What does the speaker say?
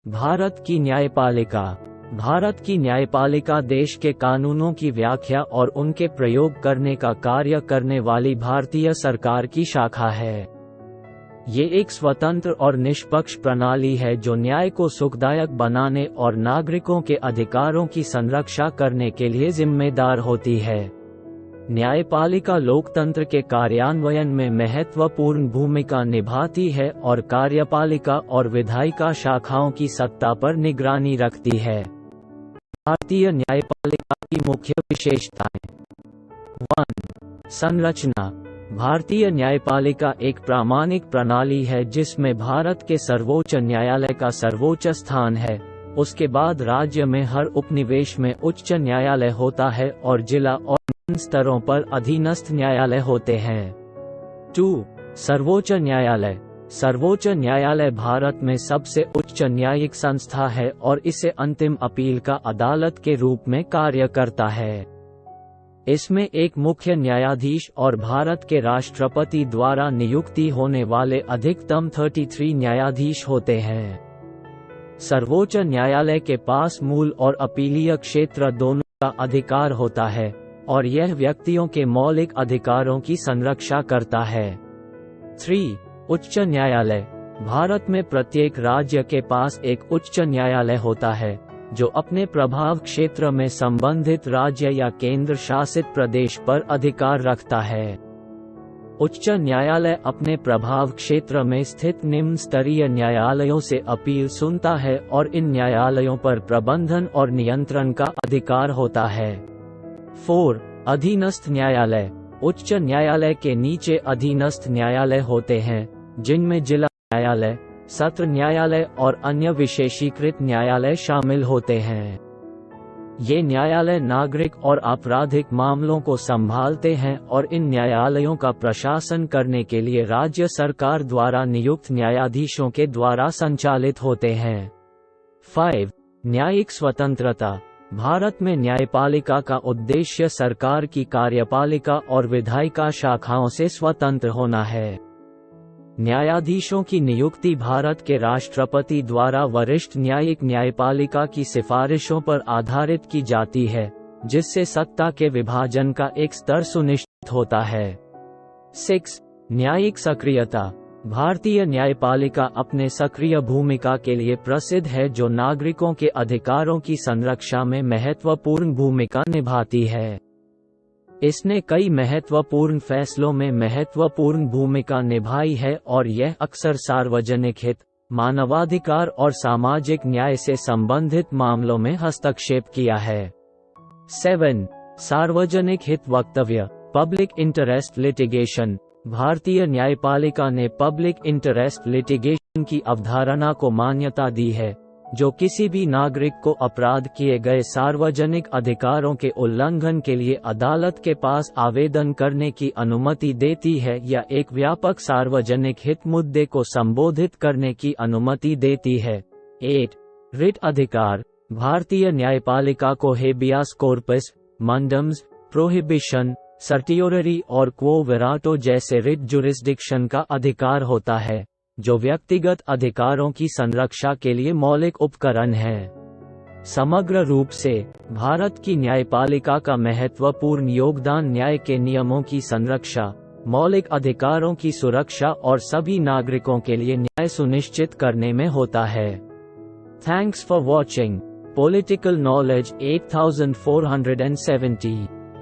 भारत की न्यायपालिका। भारत की न्यायपालिका देश के कानूनों की व्याख्या और उनके प्रयोग करने का कार्य करने वाली भारतीय सरकार की शाखा है। ये एक स्वतंत्र और निष्पक्ष प्रणाली है जो न्याय को सुखदायक बनाने और नागरिकों के अधिकारों की संरक्षा करने के लिए जिम्मेदार होती है। न्यायपालिका लोकतंत्र के कार्यान्वयन में महत्वपूर्ण भूमिका निभाती है और कार्यपालिका और विधायिका शाखाओं की सत्ता पर निगरानी रखती है। भारतीय न्यायपालिका की मुख्य विशेषताएं। 1. संरचना। भारतीय न्यायपालिका एक प्रामाणिक प्रणाली है जिसमें भारत के सर्वोच्च न्यायालय का सर्वोच्च स्थान है। उसके बाद राज्य में हर उपनिवेश में उच्च न्यायालय होता है और जिला और स्तरों पर अधीनस्थ न्यायालय होते हैं। 2. सर्वोच्च न्यायालय। सर्वोच्च न्यायालय भारत में सबसे उच्च न्यायिक संस्था है और इसे अंतिम अपील का अदालत के रूप में कार्य करता है। इसमें एक मुख्य न्यायाधीश और भारत के राष्ट्रपति द्वारा नियुक्ति होने वाले अधिकतम 33 न्यायाधीश होते हैं। सर्वोच्च न्यायालय के पास मूल और अपीलीय क्षेत्र दोनों का अधिकार होता है और यह व्यक्तियों के मौलिक अधिकारों की संरक्षा करता है। 3. उच्च न्यायालय। भारत में प्रत्येक राज्य के पास एक उच्च न्यायालय होता है जो अपने प्रभाव क्षेत्र में संबंधित राज्य या केंद्र शासित प्रदेश पर अधिकार रखता है। उच्च न्यायालय अपने प्रभाव क्षेत्र में स्थित निम्न स्तरीय न्यायालयों से अपील सुनता है और इन न्यायालयों पर प्रबंधन और नियंत्रण का अधिकार होता है। 4. अधीनस्थ न्यायालय। उच्च न्यायालय के नीचे अधीनस्थ न्यायालय होते हैं जिनमें जिला न्यायालय, सत्र न्यायालय और अन्य विशेषीकृत न्यायालय शामिल होते हैं। ये न्यायालय नागरिक और आपराधिक मामलों को संभालते हैं और इन न्यायालयों का प्रशासन करने के लिए राज्य सरकार द्वारा नियुक्त न्यायाधीशों के द्वारा संचालित होते हैं। 5. न्यायिक स्वतंत्रता। भारत में न्यायपालिका का उद्देश्य सरकार की कार्यपालिका और विधायिका शाखाओं से स्वतंत्र होना है। न्यायाधीशों की नियुक्ति भारत के राष्ट्रपति द्वारा वरिष्ठ न्यायिक न्यायपालिका की सिफारिशों पर आधारित की जाती है, जिससे सत्ता के विभाजन का एक स्तर सुनिश्चित होता है। 6. न्यायिक सक्रियता। भारतीय न्यायपालिका अपने सक्रिय भूमिका के लिए प्रसिद्ध है जो नागरिकों के अधिकारों की संरक्षा में महत्वपूर्ण भूमिका निभाती है। इसने कई महत्वपूर्ण फैसलों में महत्वपूर्ण भूमिका निभाई है और यह अक्सर सार्वजनिक हित, मानवाधिकार और सामाजिक न्याय से संबंधित मामलों में हस्तक्षेप किया है। 7. सार्वजनिक हित वक्तव्य। Public interest litigation. भारतीय न्यायपालिका ने पब्लिक इंटरेस्ट लिटिगेशन की अवधारणा को मान्यता दी है, जो किसी भी नागरिक को अपराध किए गए सार्वजनिक अधिकारों के उल्लंघन के लिए अदालत के पास आवेदन करने की अनुमति देती है या एक व्यापक सार्वजनिक हित मुद्दे को संबोधित करने की अनुमति देती है। 8. रिट अधिकार। भारतीय न्यायपालिका को हेबियास कॉर्पस, मंडम्स, प्रोहिबिशन, सर्टियोररी और क्वो वेराटो जैसे रिट जुरिस्डिक्शन का अधिकार होता है, जो व्यक्तिगत अधिकारों की संरक्षा के लिए मौलिक उपकरण है। समग्र रूप से भारत की न्यायपालिका का महत्वपूर्ण योगदान न्याय के नियमों की संरक्षा, मौलिक अधिकारों की सुरक्षा और सभी नागरिकों के लिए न्याय सुनिश्चित करने में होता है। Thanks for watching. Political knowledge 8470।